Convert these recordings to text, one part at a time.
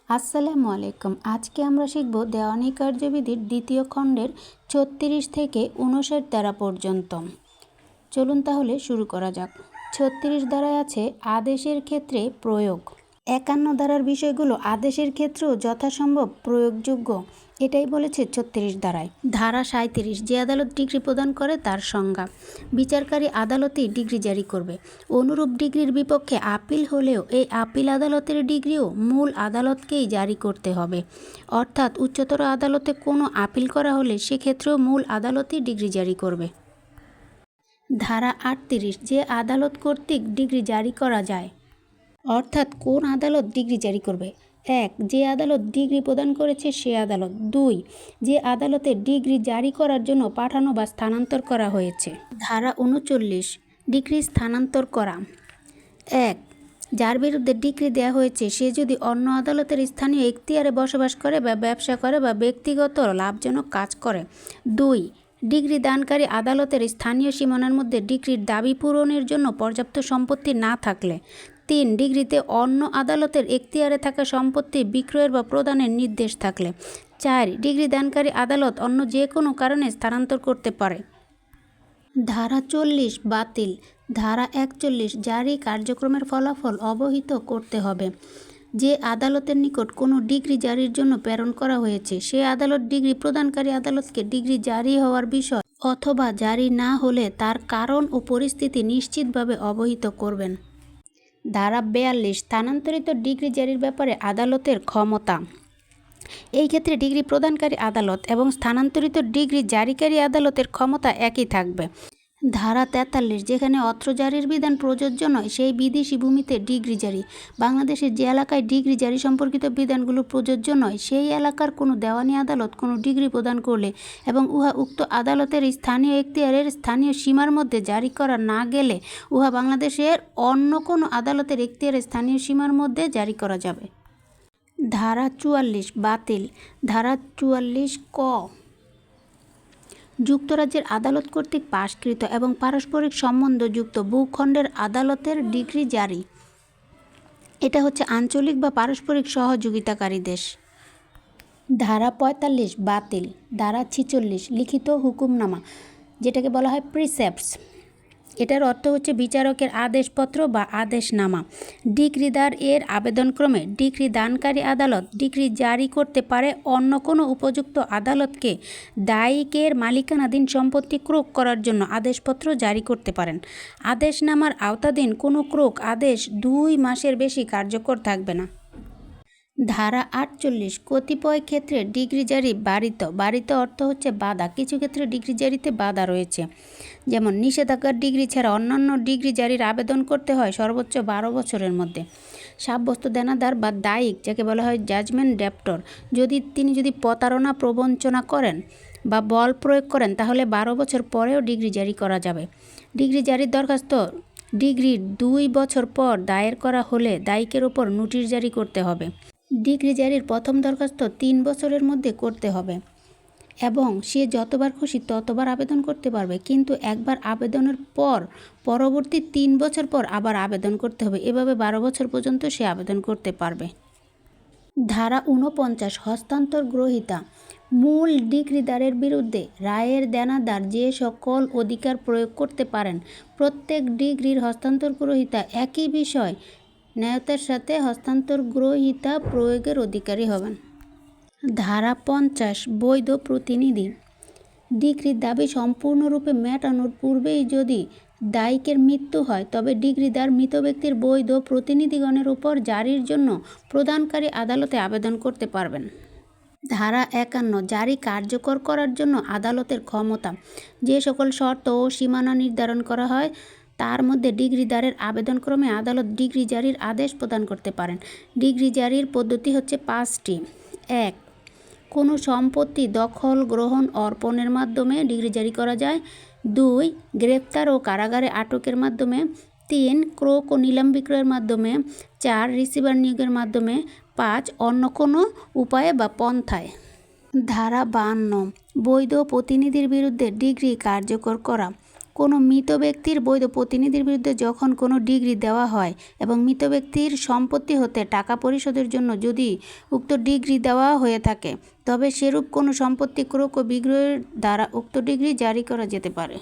আসসালামু আলাইকুম। আজকে আমরা শিখব দেওয়ানি কার্যবিধির দ্বিতীয় খণ্ডের ৩৬ থেকে ৫৯ ধারা পর্যন্ত। চলুন তাহলে শুরু করা যাক। ৩৬ ধারায় আছে আদেশের ক্ষেত্রে প্রয়োগ। ৫১ ধারার বিষয়গুলো আদেশের ক্ষেত্রেও যথাসম্ভব প্রয়োগযোগ্য, এটাই বলেছে ৩৬ ধারায়। ধারা ৩৭, যে আদালত ডিগ্রি প্রদান করে তার সংজ্ঞা। বিচারকারী আদালতই ডিগ্রি জারি করবে। অনুরূপ ডিগ্রির বিপক্ষে আপিল হলেও এই আপিল আদালতের ডিগ্রিও মূল আদালতকেই জারি করতে হবে। অর্থাৎ উচ্চতর আদালতে কোনো আপিল করা হলে সেক্ষেত্রেও মূল আদালতই ডিগ্রি জারি করবে। ধারা ৩৮, যে আদালত কর্তৃক ডিগ্রি জারি করা যায়। অর্থাৎ কোন আদালত ডিগ্রি জারি করবে? ১. যে আদালত ডিগ্রি প্রদান করেছে সে আদালত। ২. যে আদালতে ডিগ্রি জারি করার জন্য পাঠানো বা স্থানান্তর করা হয়েছে। ধারা ৩৯, ডিগ্রি স্থানান্তর করা। ১. যার বিরুদ্ধে ডিগ্রি দেওয়া হয়েছে সে যদি অন্য আদালতের স্থানীয় এখতিয়ারে বসবাস করে বা ব্যবসা করে বা ব্যক্তিগত লাভজনক কাজ করে। ২. ডিগ্রি দানকারী আদালতের স্থানীয় সীমানার মধ্যে ডিগ্রির দাবি পূরণের জন্য পর্যাপ্ত সম্পত্তি না থাকলে। ৩. ডিগ্রিতে অন্য আদালতের এখতিয়ারে থাকা সম্পত্তি বিক্রয়ের বা প্রদানের নির্দেশ থাকলে। ৪. ডিগ্রি দানকারী আদালত অন্য যে কোনো কারণে স্থানান্তর করতে পারে। ধারা ৪০, বাতিল। ধারা ৪১, জারি কার্যক্রমের ফলাফল অবহিত করতে হবে। যে আদালতের নিকট কোনো ডিগ্রি জারির জন্য প্রেরণ করা হয়েছে সে আদালত ডিগ্রি প্রদানকারী আদালতকে ডিগ্রি জারি হওয়ার বিষয় অথবা জারি না হলে তার কারণ ও পরিস্থিতি নিশ্চিতভাবে অবহিত করবেন। ধারা ৪২, স্থানান্তরিত ডিগ্রি জারির ব্যাপারে আদালতের ক্ষমতা। এই ক্ষেত্রে ডিগ্রি প্রদানকারী আদালত এবং স্থানান্তরিত ডিগ্রি জারিকারী আদালতের ক্ষমতা একই থাকবে। ধারা ৪৩, যেখানে অত্র জারির বিধান প্রযোজ্য নয় সেই বিদেশি ভূমিতে ডিগ্রি জারি। বাংলাদেশের যে এলাকায় ডিগ্রি জারি সম্পর্কিত বিধানগুলো প্রযোজ্য নয় সেই এলাকার কোনো দেওয়ানি আদালত কোনো ডিগ্রি প্রদান করলে এবং উহা উক্ত আদালতের স্থানীয় এখতিয়ারের স্থানীয় সীমার মধ্যে জারি করা না গেলে উহা বাংলাদেশের অন্য কোনো আদালতের এখতিয়ারের স্থানীয় সীমার মধ্যে জারি করা যাবে। ধারা ৪৪, বাতিল। ধারা ৪৪ ক, যুক্তরাজ্যের আদালত কর্তৃক পাশকৃত এবং পারস্পরিক সম্বন্ধযুক্ত ভূখণ্ডের আদালতের ডিগ্রি জারি। এটা হচ্ছে আঞ্চলিক বা পারস্পরিক সহযোগিতাকারী দেশ। ধারা ৪৫, বাতিল। ধারা ৪৬, লিখিত হুকুমনামা, যেটাকে বলা হয় প্রিসেপ্টস। এটার অর্থ হচ্ছে বিচারকের আদেশপত্র বা আদেশনামা। ডিগ্রিদার এর আবেদনক্রমে ডিগ্রি দানকারী আদালত ডিগ্রি জারি করতে পারে অন্য কোনো উপযুক্ত আদালতকে দায়িকের মালিকানাধীন সম্পত্তি ক্রোক করার জন্য আদেশপত্র জারি করতে পারেন। আদেশনামার আওতাধীন কোনো ক্রোক আদেশ ২ মাসের বেশি কার্যকর থাকবে না। ধারা ৪৮, কতিপয় ক্ষেত্রে ডিগ্রি জারি বারিত। বারিত অর্থ হচ্ছে বাধা। কিছু ক্ষেত্রে ডিগ্রি জারিতে বাধা রয়েছে, যেমন নিষেধাজ্ঞার ডিগ্রি ছাড়া অন্যান্য ডিগ্রি জারির আবেদন করতে হয় সর্বোচ্চ ১২ বছরের মধ্যে। সাব্যস্ত দেনাদার বা দায়িক, যাকে বলা হয় জাজমেন্ট ডেপ্টর, তিনি যদি প্রতারণা প্রবঞ্চনা করেন বা বল প্রয়োগ করেন তাহলে ১২ বছর পরেও ডিগ্রি জারি করা যাবে। ডিগ্রি জারির দরখাস্ত ডিগ্রির ২ বছর পর দায়ের করা হলে দায়িকের ওপর নোটিশ জারি করতে হবে। ডিগ্রি জারির প্রথম দরখাস্ত ৩ বছরের মধ্যে করতে হবে এবং সে যতবার খুশি ততবার আবেদন করতে পারবে, কিন্তু একবার আবেদনের পর পরবর্তী ৩ বছর পর আবার আবেদন করতে হবে। এভাবে ১২ বছর পর্যন্ত সে আবেদন করতে পারবে। ধারা ৪৯, হস্তান্তর গ্রহীতা। মূল ডিগ্রিদারের বিরুদ্ধে রায়ের দেনাদার যে সকল অধিকার প্রয়োগ করতে পারেন প্রত্যেক ডিগ্রির হস্তান্তর গ্রহীতা একই বিষয় ন্যায়তার সাথে হস্তান্তর গ্রহীতা প্রয়োগের অধিকারী হবেন। ধারা ৫০, বৈধ প্রতিনিধি। ডিগ্রির দাবি সম্পূর্ণরূপে মেটানোর পূর্বেই যদি দায়িকের মৃত্যু হয় তবে ডিগ্রিদার মৃত ব্যক্তির বৈধ প্রতিনিধিগণের উপর জারির জন্য প্রদানকারী আদালতে আবেদন করতে পারবেন। ধারা ৫১, জারি কার্যকর করার জন্য আদালতের ক্ষমতা। যে সকল শর্ত ও সীমানা নির্ধারণ করা হয় তার মধ্যে ডিগ্রিদারের আবেদনক্রমে আদালত ডিগ্রি জারির আদেশ প্রদান করতে পারেন। ডিগ্রি জারির পদ্ধতি হচ্ছে ৫টি। ১. কোনো সম্পত্তি দখল, গ্রহণ, অর্পণের মাধ্যমে ডিগ্রি জারি করা যায়। ২. গ্রেপ্তার ও কারাগারে আটকের মাধ্যমে। ৩. ক্রোক ও নিলাম বিক্রয়ের মাধ্যমে। ৪. রিসিভার নিয়োগের মাধ্যমে। ৫. অন্য কোনো উপায়ে বা পন্থায়। ধারা ৫২, বৈধ প্রতিনিধির বিরুদ্ধে ডিগ্রি কার্যকর করা। কোনো মৃত ব্যক্তির বৈধ প্রতিনিধির বিরুদ্ধে যখন কোনো ডিগ্রি দেওয়া হয় এবং মৃত ব্যক্তির সম্পত্তি হতে টাকা পরিশোধের জন্য যদি উক্ত ডিগ্রি দেওয়া হয়ে থাকে, তবে সেরূপ কোনো সম্পত্তি ক্রয় ও বিক্রয়ের দ্বারা উক্ত ডিগ্রি জারি করা যেতে পারে।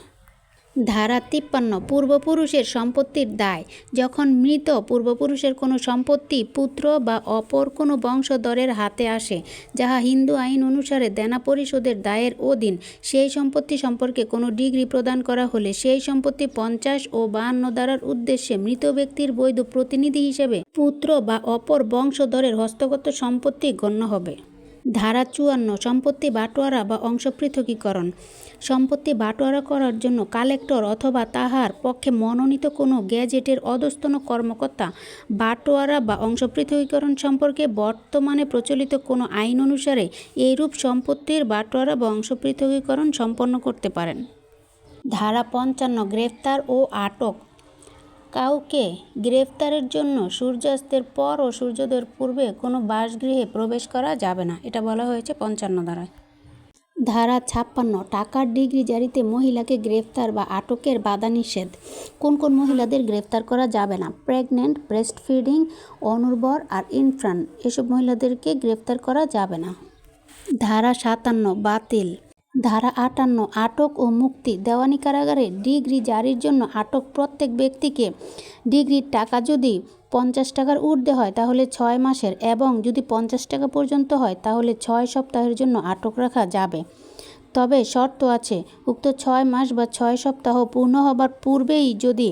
ধারা 53 পূর্বপুরুষের সম্পত্তির দায়। যখন মৃত পূর্বপুরুষের কোনো সম্পত্তি পুত্র বা অপর কোনো বংশধরের হাতে আসে, যাহা হিন্দু আইন অনুসারে দেনা পরিশোধের দায়ের অধীন, সেই সম্পত্তি সম্পর্কে কোনো ডিগ্রি প্রদান করা হলে সেই সম্পত্তি 50 ও 52 ধারার উদ্দেশ্যে মৃত ব্যক্তির বৈধ প্রতিনিধি হিসেবে পুত্র বা অপর বংশধরের হস্তগত সম্পত্তি গণ্য হবে। ধারা 54 সম্পত্তি বাটোয়ারা বা অংশ পৃথকীকরণ। সম্পত্তি বাটোয়ারা করার জন্য কালেক্টর অথবা তাহার পক্ষে মনোনীত কোনো গেজেটের অধস্তন কর্মকর্তা বাটোয়ারা বা অংশ পৃথকীকরণ সম্পর্কে বর্তমানে প্রচলিত কোনো আইন অনুসারে এইরূপ সম্পত্তির বাটোয়ারা বা অংশ পৃথকীকরণ সম্পন্ন করতে পারেন। ধারা 55 গ্রেফতার ও আটক। কাউকে গ্রেফতারের জন্য সূর্যাস্তের পর ও সূর্যোদয়ের পূর্বে কোনো বাসগৃহে প্রবেশ করা যাবে না, এটা বলা হয়েছে 55 ধারায়। ধারা 56 টাকার ডিগ্রি জারিতে মহিলাকে গ্রেফতার বা আটকের বাধা নিষেধ। কোন কোন মহিলাদের গ্রেফতার করা যাবে না? প্রেগনেন্ট, ব্রেস্ট ফিডিং, অনুর্বর আর ইনফ্যান্ট, এসব মহিলাদেরকে গ্রেফতার করা যাবে না। ধারা 57 বাতিল। ধারা 58 আটক ও মুক্তি। দেওয়ানি কারাগারে ডিগ্রি জারির জন্য আটক প্রত্যেক ব্যক্তিকে ডিগ্রির টাকা যদি 50 টাকার ঊর্ধ্বে হয় তাহলে 6 মাসের এবং যদি 50 টাকা পর্যন্ত হয় তাহলে 6 সপ্তাহের জন্য আটক রাখা যাবে। তবে শর্ত আছে, উক্ত 6 মাস বা 6 সপ্তাহ পূর্ণ হবার পূর্বেই যদি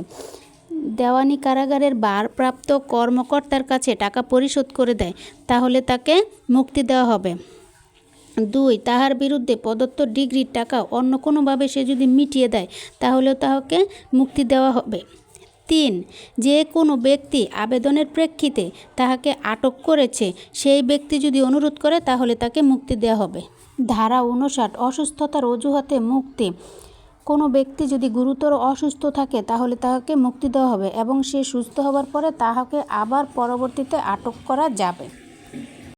দেওয়ানি কারাগারের ভারপ্রাপ্ত কর্মকর্তার কাছে টাকা পরিশোধ করে দেয় তাহলে তাকে মুক্তি দেওয়া হবে। 2 তাহার বিরুদ্ধে প্রদত্ত ডিগ্রির টাকা অন্য কোনোভাবে সে যদি মিটিয়ে দেয় তাহলেও তাহাকে মুক্তি দেওয়া হবে। 3 যে কোনো ব্যক্তি আবেদনের প্রেক্ষিতে তাহাকে আটক করেছে সেই ব্যক্তি যদি অনুরোধ করে তাহলে তাকে মুক্তি দেওয়া হবে। ধারা 59 অসুস্থতার অজুহাতে মুক্তি। কোনো ব্যক্তি যদি গুরুতর অসুস্থ থাকে তাহলে তাহাকে মুক্তি দেওয়া হবে এবং সে সুস্থ হবার পরে তাহাকে আবার পরবর্তীতে আটক করা যাবে।